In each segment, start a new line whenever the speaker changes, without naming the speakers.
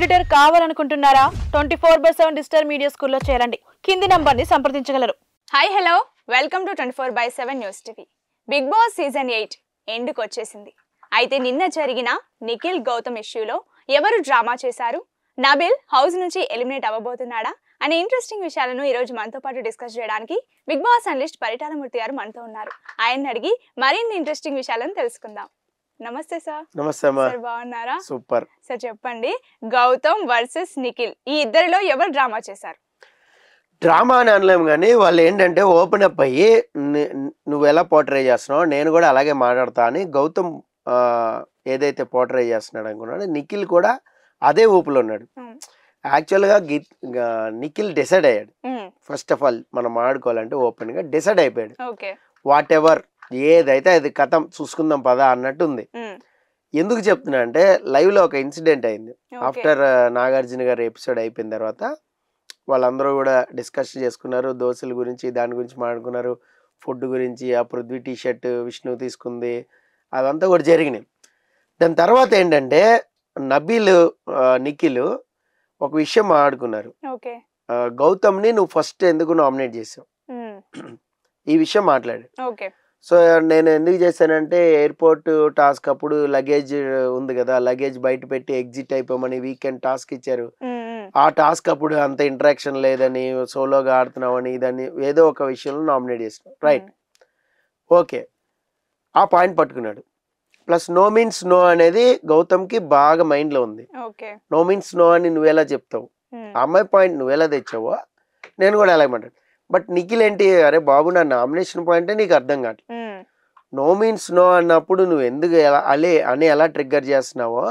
Editor కావాలనుకుంటున్నారా 24/7 digital media స్కూల్లో చేరండి. కింది నంబర్ని సంప్రదించగలరు.
Hi hello welcome to 24/7 news TV. Bigg Boss season 8 ఎండుకు వచ్చేసింది. అయితే నిన్న జరిగిన నిఖిల్ గౌతమ్ ఇష్యూలో ఎవరు డ్రామా చేశారు, నబిల్ హౌస్ నుంచి ఎలిమినేట్ అవ్వబోతున్నాడా అనే ఇంట్రెస్టింగ్ విషయాలను ఈ రోజు మనతో పాటు డిస్కస్ చేయడానికి బిగ్ బాస్ అనలిస్ట్ పరిటాలమూర్తి గారు మనతో ఉన్నారు. ఆయన్ని అడిగి మరిన్ని ఇంట్రెస్టింగ్ విషయాలను తెలుసుకుందాం. నమస్తే సార్.
నమస్తే అమ్మా.
సార్ బాగున్నారా?
సూపర్
సార్ చెప్పండి, గౌతమ్ వర్సెస్ నిఖిల్ ఈ ఇద్దరిలో ఎవరు డ్రామా చేశారు?
డ్రామా అని అనలేము కానీ వాళ్ళు ఏంటంటే ఓపెన్ అప్ అయ్యి నువ్వు ఎలా పోర్ట్రే చేస్తున్నావు నేను కూడా అలాగే మాట్లాడతా అని గౌతమ్ ఏదైతే పోర్ట్రే చేస్తున్నాడు అనుకున్నాడు, నిఖిల్ కూడా అదే ఊపులో ఉన్నాడు. యాక్చువల్గా నిఖిల్ డిసైడ్ అయ్యాడు. ఫస్ట్ ఆఫ్ ఆల్ మనం ఆడుకోవాలంటే ఓపెన్గా డిసైడ్ అయిపోయాడు. వాట్ ఎవర్ ఏదైతే అది కథం చూసుకుందాం పదా అన్నట్టు ఉంది. ఎందుకు చెప్తున్నా అంటే లైవ్లో ఒక ఇన్సిడెంట్ అయింది. ఆఫ్టర్ నాగార్జున గారి ఎపిసోడ్ అయిపోయిన తర్వాత వాళ్ళందరూ కూడా డిస్కస్ చేసుకున్నారు. దోశల గురించి దాని గురించి మాట్లాడుకున్నారు, ఫుడ్ గురించి, ఆ పృథ్వీ టీషర్ట్ విష్ణు తీసుకుంది, అదంతా కూడా జరిగినాయి. దాని తర్వాత ఏంటంటే నబీల్ నిఖిల్ ఒక విషయం ఆడుకున్నారు. గౌతమ్ని నువ్వు ఫస్ట్ ఎందుకు నామినేట్ చేసావు ఈ విషయం మాట్లాడు. సో నేను ఎందుకు చేశానంటే ఎయిర్పోర్ట్ టాస్క్ అప్పుడు లగేజ్ ఉంది కదా, లగేజ్ బయట పెట్టి ఎగ్జిట్ అయిపోమని వీకెండ్ టాస్క్ ఇచ్చారు. ఆ టాస్క్ అప్పుడు అంత ఇంటరాక్షన్ లేదని, సోలోగా ఆడుతున్నావని, దాన్ని ఏదో ఒక విషయంలో నామినేట్ చేసినావు, రైట్? ఓకే, ఆ పాయింట్ పట్టుకున్నాడు. ప్లస్ నో మీన్స్ నో అనేది గౌతమ్కి బాగా మైండ్లో ఉంది. నో మీన్స్ నో అని నువ్వెలా చెప్తావు, ఆ అమ్మాయి పాయింట్ నువ్వెలా తెచ్చావో నేను కూడా ఎలాగమంటాను. బట్ నిఖిల్ ఏంటి, అరే బాబు నా నామినేషన్ పాయింటే నీకు అర్థం కావట్లేదు. నో మీన్స్ నో అన్నప్పుడు నువ్వు ఎందుకు ఎలా ట్రిగ్గర్ చేస్తున్నావో,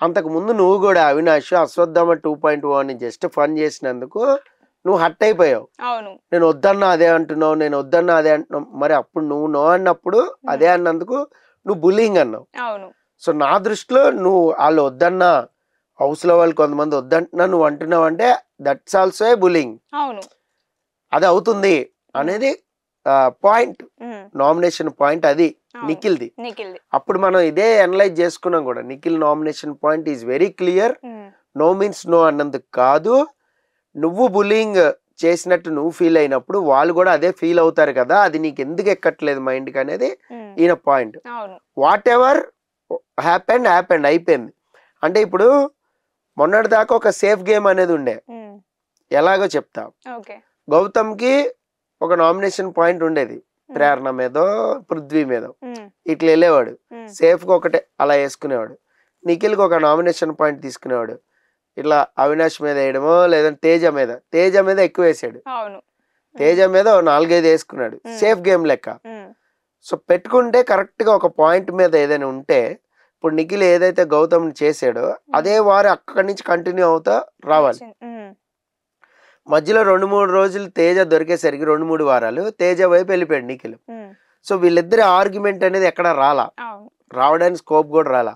అంతకుముందు నువ్వు కూడా అవినాష్ అశ్వత్థామ 2.0 అని జస్ట్ ఫన్ చేసినందుకు నువ్వు హట్ అయిపోయావు. నేను వద్దన్నా అదే అంటున్నావు, నేను వద్దన్నా అదే అంటున్నావు. మరి అప్పుడు నువ్వు నో అన్నప్పుడు అదే అన్నందుకు నువ్వు బుల్లింగ్ అన్నావు. సో నా దృష్టిలో నువ్వు వాళ్ళు వద్దన్నా, హౌస్లో వాళ్ళు కొంతమంది వద్దంటున్నా నువ్వు అంటున్నావు అంటే దట్స్ ఆల్సో ఏ బుల్లింగ్. అది అవుతుంది అనేది పాయింట్, నామినేషన్ పాయింట్ అది నిఖిల్ది. అప్పుడు మనం ఇదే అనలైజ్ చేసుకున్నాం కూడా. Nikhil nomination point is very clear. No means no అన్నందుకు కాదు, నువ్వు బుల్లింగ్ చేసినట్టు నువ్వు ఫీల్ అయినప్పుడు వాళ్ళు కూడా అదే ఫీల్ అవుతారు కదా, అది నీకు ఎందుకు ఎక్కట్లేదు మైండ్కి అనేది ఈయన పాయింట్. వాట్ ఎవర్ హ్యాపెండ్ అయిపోయింది. అంటే ఇప్పుడు మొన్నటి దాకా ఒక సేఫ్ గేమ్ అనేది ఉండే. ఎలాగో చెప్తా. గౌతమ్కి ఒక నామినేషన్ పాయింట్ ఉండేది, ప్రేరణ మీదో పృథ్వీ మీదో ఇట్లా వెళ్ళేవాడు, సేఫ్గా ఒకటే అలా వేసుకునేవాడు. నిఖిల్కి ఒక నామినేషన్ పాయింట్ తీసుకునేవాడు, ఇట్లా అవినాష్ మీద వేయడమో లేదంటే తేజ మీద ఎక్కువ వేసాడు. తేజ మీద 4-5 వేసుకున్నాడు, సేఫ్ గేమ్ లెక్క. సో పెట్టుకుంటే కరెక్ట్గా ఒక పాయింట్ మీద ఏదైనా ఉంటే, ఇప్పుడు నిఖిల్ ఏదైతే గౌతమ్ చేసాడో అదే వారు అక్కడి నుంచి కంటిన్యూ అవుతా రావాలి. మధ్యలో 2-3 రోజులు తేజ దొరికేసరికి 2-3 వారాలు తేజ వైపు వెళ్ళిపోయాడు నిఖిల్. సో వీళ్ళిద్దరి ఆర్గ్యుమెంట్ అనేది ఎక్కడ రావడానికి స్కోప్ కూడా రాలా.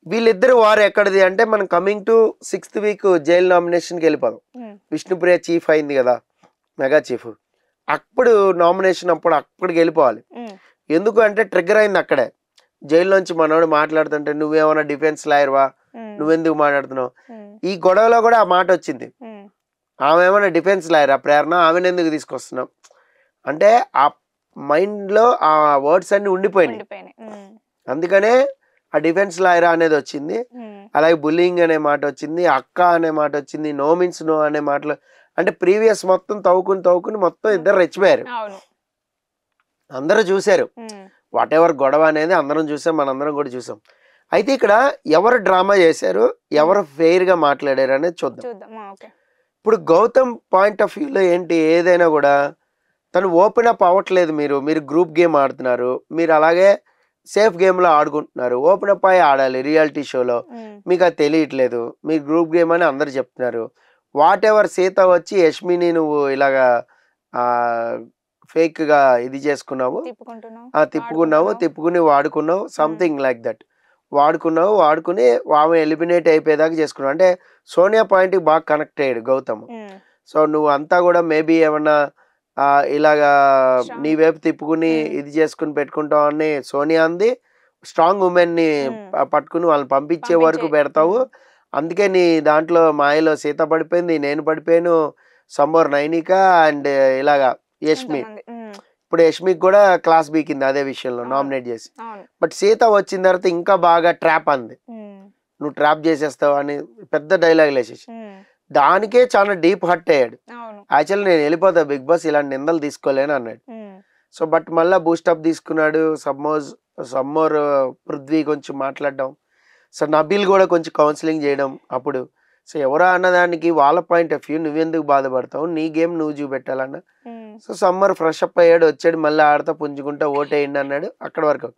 వీళ్ళిద్దరు వారు ఎక్కడిది అంటే మనం coming to 6th week jail నామినేషన్కి వెళ్ళిపోదాం. విష్ణుప్రియ చీఫ్ అయింది కదా, మెగా చీఫ్. అప్పుడు నామినేషన్ అక్కడికి వెళ్ళిపోవాలి. ఎందుకు అంటే ట్రిగ్గర్ అయింది అక్కడే. జైల్లోంచి మనోడు మాట్లాడుతుంటే నువ్వేమన్నా డిఫెన్స్ లాయర్వా, నువ్వెందుకు మాట్లాడుతున్నావు, ఈ గొడవలో కూడా ఆ మాట వచ్చింది. ఆమె ఏమన్నా డిఫెన్స్ లాయర్, ఆ ప్రేరణ ఆమెను ఎందుకు తీసుకొస్తున్నాం అంటే ఆ మైండ్లో ఆ వర్డ్స్ అన్ని ఉండిపోయినాయి. అందుకనే ఆ డిఫెన్స్ లాయరా అనేది వచ్చింది. అలాగే బుల్లింగ్ అనే మాట వచ్చింది, అక్క అనే మాట వచ్చింది, నో మీన్స్ నో అనే మాటలు. అంటే ప్రీవియస్ మొత్తం తవ్వుకుని మొత్తం ఇద్దరు రెచ్చిపోయారు. అందరూ చూశారు వాట్ ఎవర్ గొడవ అనేది, అందరం చూసాం, మనందరం కూడా చూసాం. అయితే ఇక్కడ ఎవరు డ్రామా చేశారు, ఎవరు ఫెయిర్గా మాట్లాడారు అనేది చూద్దాం. ఇప్పుడు గౌతమ్ పాయింట్ ఆఫ్ వ్యూలో ఏంటి, ఏదైనా కూడా తను ఓపెన్ అప్ అవ్వట్లేదు. మీరు గ్రూప్ గేమ్ ఆడుతున్నారు, మీరు అలాగే సేఫ్ గేమ్లో ఆడుకుంటున్నారు. ఓపెన్ అప్ అయ్యి ఆడాలి రియాలిటీ షోలో, మీకు అది తెలియట్లేదు. మీరు గ్రూప్ గేమ్ అని అందరు చెప్తున్నారు. వాట్ ఎవర్ సీత వచ్చి యష్మిని నువ్వు ఇలాగా ఫేక్గా ఇది చేసుకున్నావు, తిప్పుకుని వాడుకున్నావు, సంథింగ్ లైక్ దట్. వాడుకుని ఆమె ఎలిమినేట్ అయిపోయేదాకా చేసుకున్నావు. అంటే సోనియా పాయింట్కి బాగా కనెక్ట్ అయ్యాడు గౌతమ్. సో నువ్వు అంతా కూడా మేబీ ఏమన్నా ఇలాగా నీ వైపు తిప్పుకుని ఇది చేసుకుని పెట్టుకుంటావు అని సోనియా అంది. స్ట్రాంగ్ ఉమెన్ ని పట్టుకుని వాళ్ళని పంపించే వరకు పెడతావు, అందుకే నీ దాంట్లో మాయలో సీత పడిపోయింది, నేను పడిపోయాను, సమ్మర్ నైనిక అండ్ ఇలాగా యష్మి.
కొంతమంది.
ఇప్పుడు యష్మికి కూడా క్లాస్ బీకింది అదే విషయంలో నామినేట్ చేసి.
అవును.
బట్ సీత వచ్చిన తర్వాత ఇంకా బాగా ట్రాప్ అంది, నువ్వు ట్రాప్ చేసేస్తావు అని పెద్ద డైలాగ్ వేసేసి దానికే చాలా డీప్ హర్ట్ అయ్యాడు.
అవును.
యాక్చువల్లీ నేను వెళ్ళిపోతా బిగ్ బాస్, ఇలాంటి నిందలు తీసుకోలేను అన్నాడు. సో బట్ మళ్ళీ బూస్టప్ తీసుకున్నాడు. సమ్మర్ పృథ్వీ కొంచెం మాట్లాడడం, సో నబీల్ కూడా కొంచెం కౌన్సిలింగ్ చేయడం. అప్పుడు సో ఎవరో అన్నదానికి వాళ్ళ పాయింట్ ఆఫ్ వ్యూ, నువ్వెందుకు బాధపడతావు, నీ గేమ్ నువ్వు చూపెట్టాలన్న. సో సమ్మర్ ఫ్రెష్ అప్ అయ్యాడు, వచ్చాడు, మళ్ళీ ఆడతా పుంజుకుంటా ఓటేయండి అన్నాడు. అక్కడ వరకు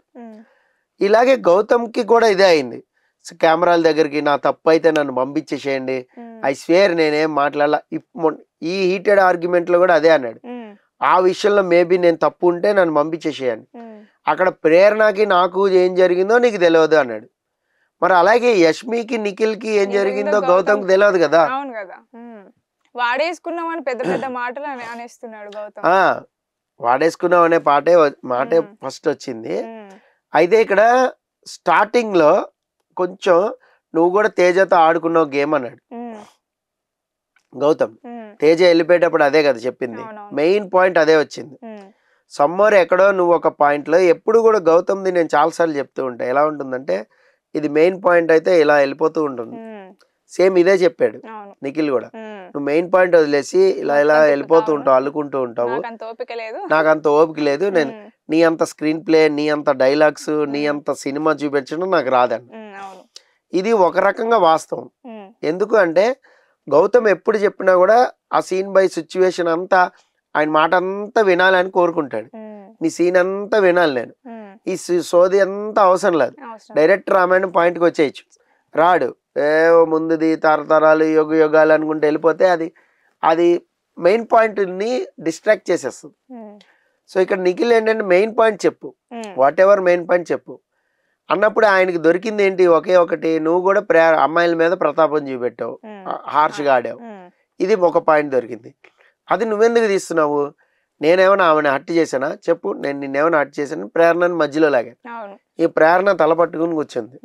ఇలాగే గౌతమ్కి కూడా ఇదే అయింది. సో కెమెరాల దగ్గరికి నా తప్పు అయితే నన్ను పంపించేసేయండి, ఐ స్వేర్ నేనేం మాట్లాడాల. ఈ హీటెడ్ ఆర్గ్యుమెంట్ లో కూడా అదే అన్నాడు. ఆ విషయంలో మేబీ నేను తప్పు ఉంటే నన్ను పంపించేసేయండి. అక్కడ ప్రేరణకి నాకు ఏం జరిగిందో నీకు తెలియదు అన్నాడు. మరి అలాగే యష్మికి నిఖిల్ కి ఏం జరిగిందో గౌతమ్కి తెలియదు కదా.
అవును కదా. వాడేసుకున్నామని పెద్ద పెద్ద మాటలు అనేస్తున్నాడు గౌతమ్.
వాడేసుకున్నాం అనే మాటే ఫస్ట్ వచ్చింది. అయితే ఇక్కడ స్టార్టింగ్ లో కొంచెం నువ్వు కూడా తేజతో ఆడుకున్నావు గేమ్ అన్నాడు గౌతమ్. తేజ వెళ్ళిపోయేటప్పుడు అదే కదా చెప్పింది, మెయిన్ పాయింట్ అదే వచ్చింది. సమ్మర్ ఎక్కడో నువ్వు ఒక పాయింట్ లో ఎప్పుడు కూడా గౌతమ్ది నేను చాలాసార్లు చెప్తూ ఉంటా, ఎలా ఉంటుందంటే ఇది మెయిన్ పాయింట్ అయితే ఇలా వెళ్ళిపోతూ ఉంటుంది. సేమ్ ఇదే చెప్పాడు నిఖిల్ కూడా, నువ్వు మెయిన్ పాయింట్ వదిలేసి ఇలా ఇలా వెళ్ళిపోతూ ఉంటావు, అల్లుకుంటూ ఉంటావు, నాకు అంత ఓపిక లేదు, నేను నీ అంత స్క్రీన్ ప్లే, నీ అంత డైలాగ్స్, నీ అంత సినిమా చూపించడం నాకు రాదని. ఇది ఒక రకంగా వాస్తవం. ఎందుకు అంటే గౌతమ్ ఎప్పుడు చెప్పినా కూడా ఆ సీన్ బై సిచ్యువేషన్ అంతా ఆయన మాట అంతా వినాలని కోరుకుంటాడు. నీ సీన్ అంతా వినాలి నేను, ఈ సోది అంతా అవసరం లేదు, డైరెక్ట్ రామాయణ పాయింట్కి వచ్చేయచ్చు. రాడు ఏవో ముందుది తరతరాలు యుగాలు అనుకుంటే వెళ్ళిపోతే అది మెయిన్ పాయింట్ని డిస్ట్రాక్ట్ చేసేస్తుంది. సో ఇక్కడ నిఖిల్ ఏంటంటే మెయిన్ పాయింట్ చెప్పు, వాట్ ఎవర్ మెయిన్ పాయింట్ చెప్పు అన్నప్పుడు ఆయనకి దొరికింది ఏంటి, ఒకే ఒకటి, నువ్వు కూడా అమ్మాయిల మీద ప్రతాపం చూపెట్టావు, హార్ష్గా ఆడావు, ఇది ఒక పాయింట్ దొరికింది. అది నువ్వెందుకు తీస్తున్నావు, నేనేమైనా ఆమెను హర్ట్ చేశానా చెప్పు, నేను నిన్నేమైనా హర్ట్ చేశాను, ప్రేరణని మధ్యలో లాగా. ఈ ప్రేరణ తల పట్టుకుని కూర్చుంది,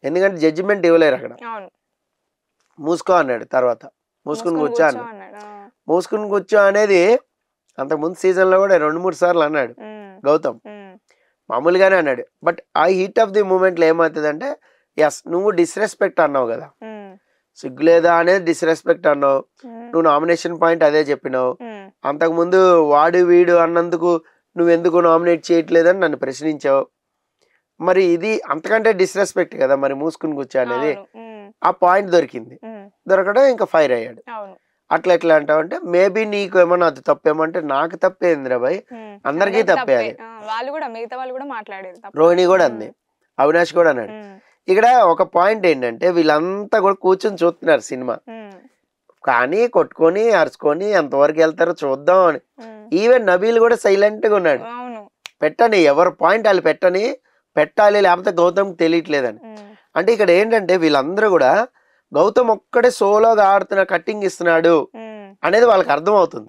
ఎందుకంటే జడ్జిమెంట్ ఇవ్వలేరు అక్కడ. మూసుకో అన్నాడు, తర్వాత మూసుకుని కూర్చో అన్నాడు. మూసుకుని కూర్చో అనేది అంతకుముందు సీజన్లో కూడా 2-3 సార్లు అన్నాడు గౌతమ్, మామూలుగానే అన్నాడు. బట్ ఆ హీట్ ఆఫ్ ది మూమెంట్లో ఏమవుతుంది అంటే, ఎస్ నువ్వు డిస్రెస్పెక్ట్ అన్నావు కదా, సిగ్గులేదా అనేది డిస్రెస్పెక్ట్ అన్నావు, నువ్వు నామినేషన్ పాయింట్ అదే చెప్పినావు. అంతకుముందు వాడు వీడు అన్నందుకు నువ్వెందుకు నామినేట్ చేయట్లేదని నన్ను ప్రశ్నించావు. మరి ఇది అంతకంటే డిస్రెస్పెక్ట్ కదా మరి మూసుకుని కూర్చో అనేది. ఆ పాయింట్ దొరికింది, దొరకడం ఇంకా ఫైర్ అయ్యాడు. అట్లా ఎట్లా అంటావు అంటే, మేబీ నీకు ఏమన్నా అది తప్పేమంటే నాకు తప్పేంద్రా భయ్, అందరికీ తప్పే అది. రోహిణి కూడా అంది, అవినాష్ కూడా అన్నాడు. ఇక్కడ ఒక పాయింట్ ఏంటంటే వీళ్ళంతా కూడా కూర్చొని చూస్తున్నారు సినిమా, కానీ కొట్టుకొని అరుచుకొని ఎంతవరకు వెళ్తారో చూద్దాం అని. ఈవెన్ నబీల్ కూడా సైలెంట్ గా ఉన్నాడు, పెట్టని ఎవరు పాయింట్ వాళ్ళు పెట్టాలి లేకపోతే గౌతమ్కి తెలియట్లేదని. అంటే ఇక్కడ ఏంటంటే వీళ్ళందరూ కూడా గౌతమ్ ఒక్కడే సోలోగా ఆడుతున్నా, కట్టింగ్ ఇస్తున్నాడు అనేది వాళ్ళకి అర్థం అవుతుంది.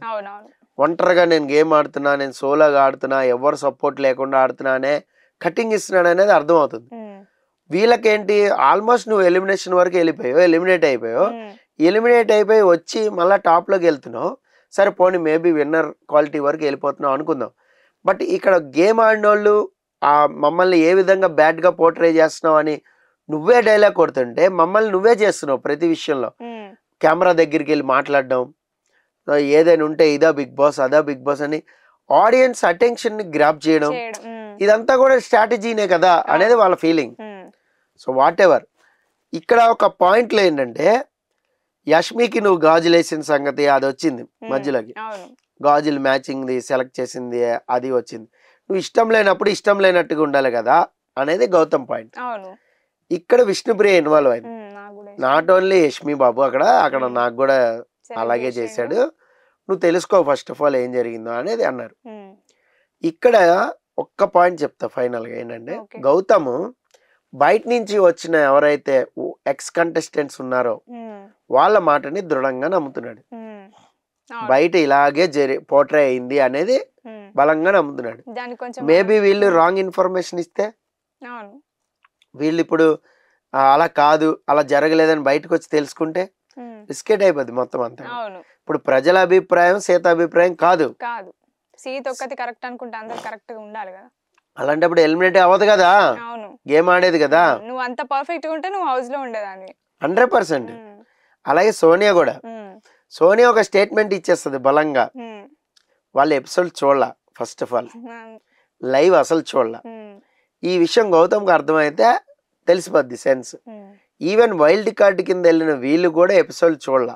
ఒంటరిగా నేను గేమ్ ఆడుతున్నా, నేను సోలోగా ఆడుతున్నా, ఎవరు సపోర్ట్ లేకుండా ఆడుతున్నా అనే కట్టింగ్ ఇస్తున్నాడు అనేది అర్థం అవుతుంది. వీళ్ళకేంటి ఆల్మోస్ట్ నువ్వు ఎలిమినేషన్ వరకు వెళ్ళిపోయావు, ఎలిమినేట్ అయిపోయి వచ్చి మళ్ళీ టాప్లోకి వెళ్తున్నావు, సరే పోనీ మేబీ విన్నర్ క్వాలిటీ వరకు వెళ్ళిపోతున్నావు అనుకుందాం. బట్ ఇక్కడ గేమ్ ఆడినోళ్ళు మమ్మల్ని ఏ విధంగా బ్యాడ్గా పోర్ట్రే చేస్తున్నావు అని నువ్వే డైలాగ్ కొడుతుంటే మమ్మల్ని నువ్వే చేస్తున్నావు ప్రతి విషయంలో. కెమెరా దగ్గరికి వెళ్ళి మాట్లాడడం, ఏదైనా ఉంటే ఇదా బిగ్ బాస్ అదా బిగ్ బాస్ అని ఆడియన్స్ అటెన్షన్ ని గ్రాప్ చేయడం, ఇదంతా కూడా స్ట్రాటజీనే కదా అనేది వాళ్ళ ఫీలింగ్. సో వాట్ ఎవర్, ఇక్కడ ఒక పాయింట్లో ఏంటంటే యష్మికి నువ్వు గాజులు వేసిన సంగతి అది వచ్చింది మధ్యలోకి, గాజులు మ్యాచింగ్ది సెలెక్ట్ చేసింది అది వచ్చింది. నువ్వు ఇష్టం లేనప్పుడు ఇష్టం లేనట్టుగా ఉండాలి కదా అనేది గౌతమ్ పాయింట్. ఇక్కడ విష్ణుప్రియ ఇన్వాల్వ్ అయింది, నాట్ ఓన్లీ యష్మి బాబు, అక్కడ నాకు కూడా అలాగే చేశాడు, నువ్వు తెలుసుకో ఫస్ట్ ఆఫ్ ఆల్ ఏం జరిగిందో అనేది అన్నారు. ఇక్కడ ఒక్క పాయింట్ చెప్తా ఫైనల్ గా ఏంటంటే, గౌతమ్ బయట నుంచి వచ్చిన ఎవరైతే ఎక్స్ కంటెస్టెంట్స్ ఉన్నారో వాళ్ళ మాటని దృఢంగా నమ్ముతున్నాడు. బయట ఇలాగే పోర్ట్రే అయింది అనేది బలంగా నమ్ముతున్నాడు. మేబీ వీళ్ళు రాంగ్ ఇన్ఫర్మేషన్ ఇస్తే, వీళ్ళు ఇప్పుడు అలా కాదు అలా జరగలేదని బయటకు వచ్చి తెలుసుకుంటే బిస్కెట్ అయిపోద్ది మొత్తం అంతా.
అవును
ఇప్పుడు ప్రజల అభిప్రాయం సీత అభిప్రాయం కాదు.
కాదు సీత ఒక్కటి కరెక్ట్ అనుకుంటే అందరు కరెక్ట్ గా ఉండాలి కదా.
అలాంటప్పుడు ఎలిమినేట్ అవ్వదు కదా,
అవును
గేమ్ ఆడేది కదా.
నువ్వు అంత పర్ఫెక్ట్ గా ఉంటే నువ్వు హౌస్ లో ఉండేదాన్ని
100%. అలాగే సోనియా కూడా, సోనియా ఒక స్టేట్మెంట్ ఇచ్చేస్తుంది బలంగా. వాళ్ళ ఎపిసోడ్ చూడాల, ఫస్ట్ ఆఫ్ ఆల్ లైవ్ అసలు చూడాల. ఈ విషయం గౌతమ్కి అర్థమైతే తెలిసిపోద్ది సెన్స్. ఈవెన్ వైల్డ్ కార్డ్ కింద వెళ్ళిన వీళ్ళు కూడా ఎపిసోడ్ చూడాల.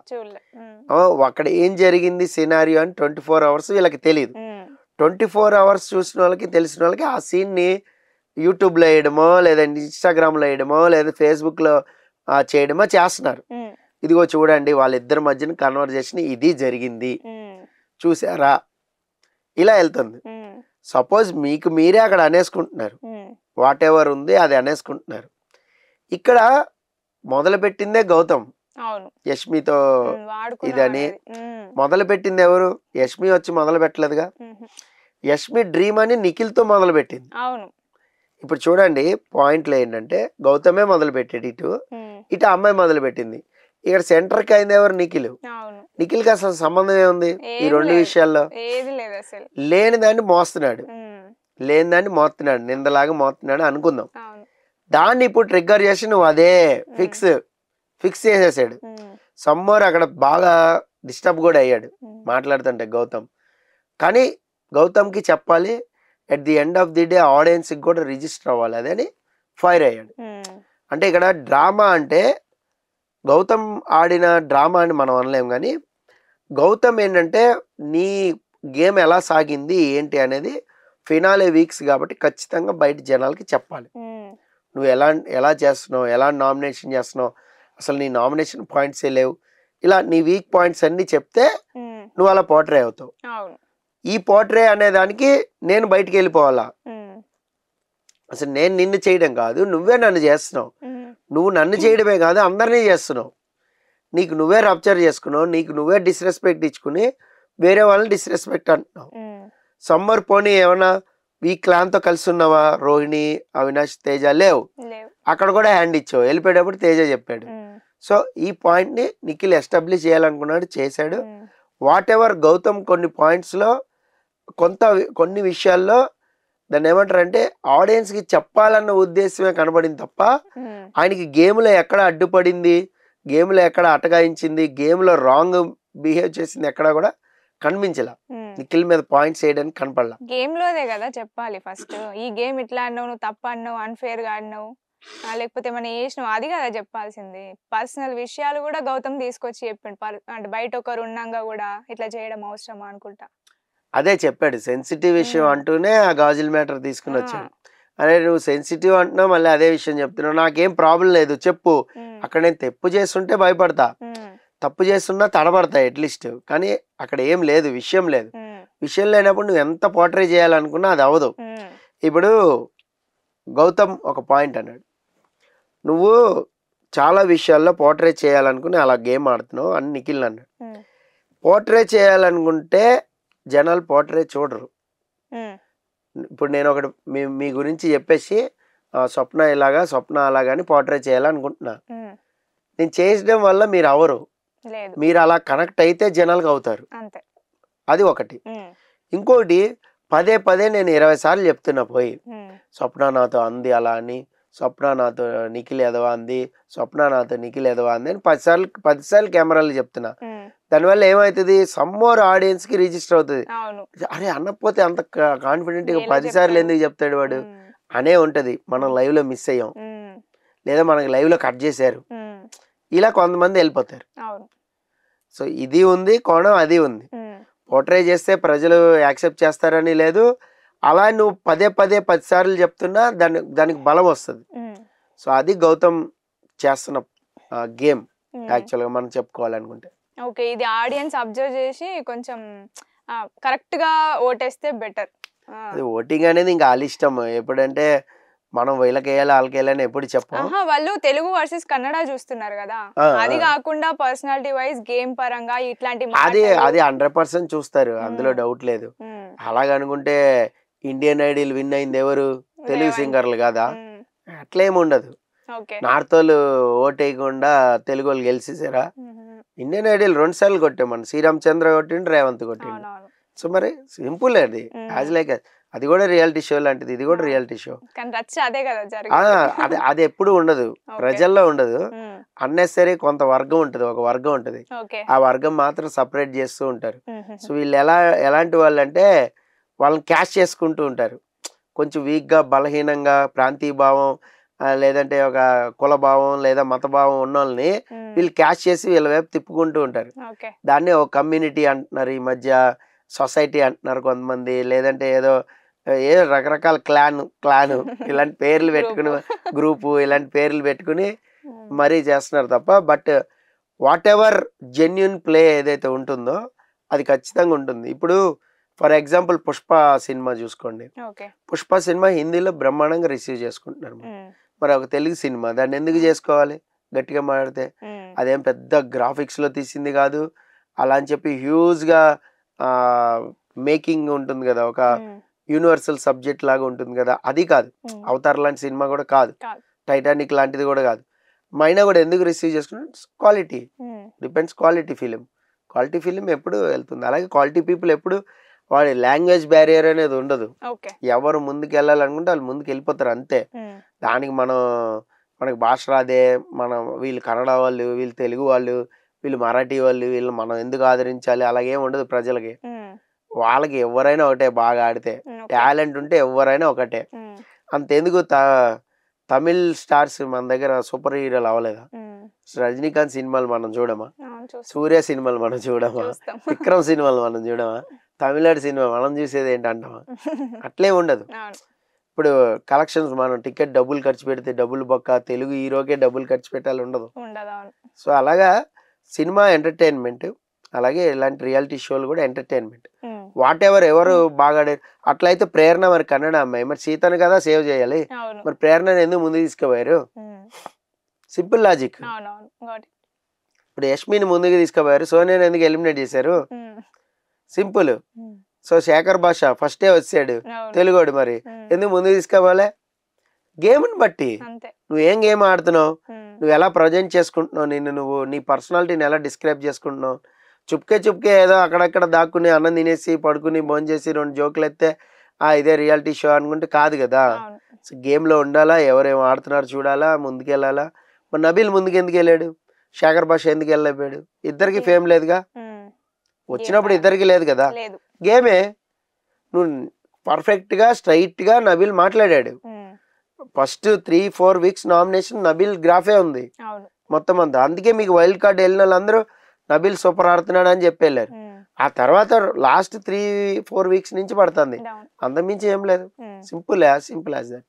అక్కడ ఏం జరిగింది సినారియో అని 24 hours వీళ్ళకి తెలియదు. 24 hours చూసిన వాళ్ళకి తెలిసిన వాళ్ళకి ఆ సీన్ని యూట్యూబ్లో వేయడమో లేదంటే ఇన్స్టాగ్రామ్లో వేయడమో లేదా ఫేస్బుక్లో చేయడమో చేస్తున్నారు. ఇదిగో చూడండి వాళ్ళిద్దరి మధ్యన కన్వర్జేషన్ ఇది జరిగింది చూసారా, ఇలా వెళ్తుంది. సపోజ్ మీకు మీరే అక్కడ అనేసుకుంటున్నారు, వాట్ ఎవర్ ఉంది అది అనేసుకుంటున్నారు. ఇక్కడ మొదలు పెట్టిందే గౌతమ్ యష్మితో ఇదని. మొదలు పెట్టింది ఎవరు? యష్మి వచ్చి మొదలు పెట్టలేదుగా. యష్మి డ్రీమ్ అని నిఖిల్తో మొదలు పెట్టింది. ఇప్పుడు చూడండి పాయింట్లు ఏంటంటే గౌతమే మొదలు పెట్టాడు, ఇటు అమ్మాయి మొదలు పెట్టింది. ఇక్కడ సెంటర్ కి అయింది ఎవరు? నిఖిల్. నిఖిల్కి అసలు సంబంధం ఏముంది ఈ రెండు విషయాల్లో? లేని దాన్ని మోస్తున్నాడు, నిందలాగా మోస్తున్నాడు అనుకుందాం. దాన్ని ఇప్పుడు ట్రిగ్గర్ చేసి నువ్వు అదే ఫిక్స్ చేసేసాడు. సమ్మర్ అక్కడ బాగా డిస్టర్బ్ కూడా అయ్యాడు మాట్లాడుతుంటే గౌతమ్. కానీ గౌతమ్కి చెప్పాలి, at the end of the day ఆడియన్స్కి కూడా రిజిస్టర్ అవ్వాలి అదని ఫైర్ అయ్యాడు. అంటే ఇక్కడ డ్రామా అంటే గౌతమ్ ఆడిన డ్రామా అని మనం అనలేం, కానీ గౌతమ్ ఏంటంటే నీ గేమ్ ఎలా సాగింది ఏంటి అనేది ఫినాలే వీక్స్ కాబట్టి ఖచ్చితంగా బయట జనాలకి చెప్పాలి. నువ్వు ఎలా చేస్తున్నావు, ఎలా నామినేషన్ చేస్తున్నావు, అసలు నీ నామినేషన్ పాయింట్స్ ఏ లేవు, ఇలా నీ వీక్ పాయింట్స్ అన్ని చెప్తే నువ్వు అలా పోర్ట్రే అవుతావు. ఈ పోర్ట్రే అనే దానికి నేను బయటికి వెళ్ళిపోవాలా? అసలు నేను నిన్ను చేయడం కాదు, నువ్వే నన్ను చేస్తున్నావు. నువ్వు నన్ను చేయడమే కాదు అందరినీ చేస్తున్నావు. నీకు నువ్వే రప్చర్ చేసుకున్నావు, నీకు నువ్వే డిస్రెస్పెక్ట్ ఇచ్చుకుని వేరే వాళ్ళని డిస్రెస్పెక్ట్ అంటున్నావు. సమ్మర్ పోనీ ఏమన్నా ఈ క్లాన్తో కలిసి ఉన్నావా? రోహిణి, అవినాష్, తేజ లేవు. అక్కడ కూడా హ్యాండ్ ఇచ్చావు, వెళ్ళిపోయేటప్పుడు తేజ చెప్పాడు. సో ఈ పాయింట్ ని నిఖిల్ ఎస్టాబ్లిష్ చేయాలనుకున్నాడు, చేశాడు. వాట్ ఎవర్ గౌతమ్ కొన్ని పాయింట్స్ లో కొన్ని విషయాల్లో దాన్ని ఏమంటారంటే ఆడియన్స్ కి చెప్పాలన్న ఉద్దేశమే కనబడింది తప్ప ఆయనకి గేమ్లో ఎక్కడ అడ్డుపడింది, గేమ్లో ఎక్కడ అటగాయించింది, గేమ్లో రాంగ్ బిహేవ్ చేసింది ఎక్కడా కూడా కనిపించలా. నిఖిల్ మీద పాయింట్స్ వేయడానికి కనపడలా.
గేమ్ లోదే కదా చెప్పాలి ఫస్ట్. ఈ గేమ్ ఇట్లా అన్నావు, నువ్వు తప్పు అన్నావు, అన్ఫేర్ గా అన్నావు, లేకపోతే ఏమైనా చేసినావు, అది కదా చెప్పాల్సింది. పర్సనల్ విషయాలు కూడా గౌతమ్ తీసుకొచ్చి చెప్పిండు. అంటే బయట ఒకరు ఉన్నాగా కూడా ఇట్లా చేయడం అవసరమా అనుకుంటా.
అదే చెప్పాడు, సెన్సిటివ్ విషయం అంటూనే ఆ గాజుల మ్యాటర్ తీసుకుని వచ్చాడు. అరే నువ్వు సెన్సిటివ్ అంటున్నావు, మళ్ళీ అదే విషయం చెప్తున్నావు, నాకేం ప్రాబ్లం లేదు చెప్పు. అక్కడ నేను తప్పు చేస్తుంటే భయపడతా, తప్పు చేస్తున్నా తడబడతా అట్లీస్ట్, కానీ అక్కడ ఏం లేదు, విషయం లేదు. విషయం లేనప్పుడు నువ్వు ఎంత పోర్ట్రే చేయాలనుకున్నా అది అవ్వదు. ఇప్పుడు గౌతమ్ ఒక పాయింట్ అన్నాడు, నువ్వు చాలా విషయాల్లో పోర్ట్రే చేయాలనుకుని అలా గేమ్ ఆడుతున్నావు అని నిఖిల్ అన్నాడు. పోర్ట్రే చేయాలనుకుంటే జనాలు పోర్ట్రే చూడరు. ఇప్పుడు నేను ఒకటి మీ గురించి చెప్పేసి స్వప్న ఇలాగా స్వప్న అలాగా అని పోర్ట్రే చేయాలనుకుంటున్నా. నేను చేసడం వల్ల మీరు అవరు, మీరు అలా కనెక్ట్ అయితే జనాలకు అవుతారు. అది ఒకటి. ఇంకోటి పదే పదే నేను 20 సార్లు చెప్తున్నా పోయి, స్వప్న నాతో అంది అలా అని, స్వప్న నాతో నిఖిల్ ఎదవా అంది, స్వప్న నాతో నిఖిల్ ఎదవా అంది అని 10 సార్లు కెమెరాలు చెప్తున్నా. దానివల్ల ఏమవుతుంది, సమ్మోర్ ఆడియన్స్ కి రిజిస్టర్ అవుతుంది. అరే అన్నపోతే అంత కాన్ఫిడెంట్ గా 10 సార్లు ఎందుకు చెప్తాడు వాడు అనే ఉంటది. మనం లైవ్ లో మిస్ అయ్యాం, లేదా మనకి లైవ్ లో కట్ చేశారు, ఇలా కొంతమంది వెళ్ళిపోతారు. సో ఇది ఉంది కోణం, అది ఉంది. పోర్ట్రే చేస్తే ప్రజలు యాక్సెప్ట్ చేస్తారని లేదు, అలా నువ్వు పదే 10 సార్లు చెప్తున్నా దానికి బలం వస్తుంది. సో అది గౌతమ్ చేస్తున్న గేమ్ యాక్చువల్ గా మనం చెప్పుకోవాలనుకుంటే.
ఓకే, ఇది ఆడియన్స్ అబ్జర్వ్ చేసి కొంచెం కరెక్ట్ గా ఓటేస్తే బెటర్.
అది ఓటింగ్ అనేది ఇంకా వాళ్ళ ఇష్టం. ఎప్పుడంటే మనం వీళ్ళకి వేయాలి వాళ్ళకి వేయాలని ఎప్పుడు చెప్పాం.
వాళ్ళు తెలుగు వర్సెస్ కన్నడ చూస్తున్నారు కదా, అది కాకుండా పర్సనాలిటీ వైజ్ గేమ్ పరంగా ఇట్లాంటి
అది 100% చూస్తారు, అందులో డౌట్ లేదు. అలాగనుకుంటే ఇండియన్ ఐడల్ విన్ అయింది ఎవరు? తెలుగు సింగర్లు కదా, అట్లేముండదు.
ఓకే
నార్త్ వాళ్ళు ఓటేయకుండా తెలుగు వాళ్ళు గెలిచేసారా? ఇండియన్ ఐడల్ 2 సార్లు కొట్టామని, శ్రీరామచంద్ర కొట్టిండు, రేవంత్ కొట్టిండు.
అవునవును
సో మరి సింపుల్ అది, యాజ్ లైక్ అది కూడా రియాలిటీ షో లాంటిది, ఇది కూడా రియాలిటీ షో.
కానీ రచ్చ అదే కదా జరిగింది.
అది అది ఎప్పుడు ఉండదు, ప్రజల్లో ఉండదు. అన్నెసరీ కొంత వర్గం ఉంటుంది, ఒక వర్గం ఉంటుంది,
ఓకే
ఆ వర్గం మాత్రం సపరేట్ చేస్తూ ఉంటారు. సో వీళ్ళు ఎలాంటి వాళ్ళు అంటే వాళ్ళని క్యాష్ చేసుకుంటూ ఉంటారు. కొంచెం వీక్గా, బలహీనంగా, ప్రాంతీయ భావం లేదంటే ఒక కుల భావం లేదా మత భావం ఉన్న వాళ్ళని వీళ్ళు క్యాష్ చేసి వీళ్ళ వైపు తిప్పుకుంటూ ఉంటారు.
ఓకే
దాన్ని ఒక కమ్యూనిటీ అంటున్నారు, ఈ మధ్య సొసైటీ అంటున్నారు కొంతమంది, లేదంటే ఏదో రకరకాల క్లాన్ ఇలాంటి పేర్లు పెట్టుకుని, గ్రూపు ఇలాంటి పేర్లు పెట్టుకుని మరీ చేస్తున్నారు తప్ప, but what ever genuine play ఏదైతే ఉంటుందో అది ఖచ్చితంగా ఉంటుంది. ఇప్పుడు ఫర్ ఎగ్జాంపుల్ పుష్ప సినిమా చూసుకోండి.
ఓకే
పుష్ప సినిమా హిందీలో బ్రహ్మాండంగా రిసీవ్ చేసుకుంటున్నారు. మరి ఒక తెలుగు సినిమా దాన్ని ఎందుకు చేసుకోవాలి? గట్టిగా మాట్లాడితే అదేం పెద్ద గ్రాఫిక్స్ లో తీసింది కాదు, అలా అని చెప్పి హ్యూజ్ గా మేకింగ్ ఉంటుంది కదా, ఒక యూనివర్సల్ సబ్జెక్ట్ లాగా ఉంటుంది కదా, అది కాదు. అవతార్ లాంటి సినిమా కూడా కాదు, టైటానిక్ లాంటిది కూడా కాదు. మైనా కూడా ఎందుకు రిసీవ్ చేసుకుంటే క్వాలిటీ డిపెండ్స్. క్వాలిటీ ఫిలిం ఎప్పుడు వెళ్తుంది. అలాగే క్వాలిటీ పీపుల్ ఎప్పుడు వాడి లాంగ్వేజ్ బ్యారియర్ అనేది ఉండదు. ఎవరు ముందుకు వెళ్ళాలనుకుంటే వాళ్ళు ముందుకు వెళ్ళిపోతారు అంతే. దానికి మనకు భాష రాదే, వీళ్ళు కన్నడ వాళ్ళు, వీళ్ళు తెలుగు వాళ్ళు, వీళ్ళు మరాఠీ వాళ్ళు, వీళ్ళు మనం ఎందుకు ఆదరించాలి అలాగేం ఉండదు ప్రజలకి. వాళ్ళకి ఎవరైనా ఒకటే, బాగా ఆడితే టాలెంట్ ఉంటే ఎవరైనా ఒకటే. అంతెందుకు తమిళ్ స్టార్స్ మన దగ్గర సూపర్ హీరోలు అవ్వలేదా? రజనీకాంత్ సినిమాలు మనం చూడమా? సూర్య సినిమాలు మనం చూడమా? విక్రమ్ సినిమాలు మనం చూడమా? తమిళనాడు సినిమా మనం చూసేది ఏంటంటామా? అట్లే ఉండదు. ఇప్పుడు కలెక్షన్స్ మనం టికెట్ డబ్బులు ఖర్చు పెడితే డబ్బులు బొక్క, తెలుగు హీరోకే డబ్బులు ఖర్చు పెట్టాలి ఉండదు. సో అలాగా సినిమా ఎంటర్టైన్మెంట్, అలాగే ఇలాంటి రియాలిటీ షోలు కూడా ఎంటర్టైన్మెంట్. వాట్ ఎవరు బాగా అట్లయితే ప్రేరణ మరి కన్నడ అమ్మాయి, మరి సీతను కదా సేవ్ చేయాలి, మరి ప్రేరణను ఎందుకు ముందుకు తీసుకుపోయారు? Simple logic. ఇప్పుడు యష్మిని ముందుకు తీసుకుపోయారు, సోనియాని ఎందుకు ఎలిమినేట్ చేశారు? సింపుల్. సో శేఖర్ భాష ఫస్టే వచ్చాడు తెలుగోడు, మరి ఎందుకు ముందుకు తీసుకోవాలి? గేమ్ని బట్టి నువ్వేం గేమ్ ఆడుతున్నావు, నువ్వు ఎలా ప్రజెంట్ చేసుకుంటున్నావు, నువ్వు నీ పర్సనాలిటీని ఎలా డిస్క్రైబ్ చేసుకుంటున్నావు. చుప్కే ఏదో అక్కడక్కడ దాక్కుని అన్నం తినేసి పడుకుని భోంచేసి 2 జోకులు ఎత్తే ఇదే రియాలిటీ షో అనుకుంటే కాదు కదా. సో గేమ్లో ఉండాలా, ఎవరేమో ఆడుతున్నారు చూడాలా, ముందుకెళ్ళాలా. మరి నబీల్ ముందుకు ఎందుకు వెళ్ళాడు, శేఖర్ భాష ఎందుకు వెళ్ళలేపాడు? ఇద్దరికి ఫేమ్ లేదుగా, వచ్చినప్పుడు ఇద్దరికి లేదు కదా. గేమే. నువ్వు పర్ఫెక్ట్గా స్ట్రైట్గా నబీల్ మాట్లాడాడు. ఫస్ట్ 3-4 వీక్స్ నామినేషన్ నబీల్ గ్రాఫే ఉంది మొత్తం అంతా. అందుకే మీకు వైల్డ్ కార్డ్ వెళ్ళిన వాళ్ళందరూ నబీల్ సూపర్ ఆడుతున్నాడు అని చెప్పి వెళ్ళారు. ఆ తర్వాత లాస్ట్ 3-4 వీక్స్ నుంచి పడుతుంది, అంతమించి ఏం లేదు. Simple as that.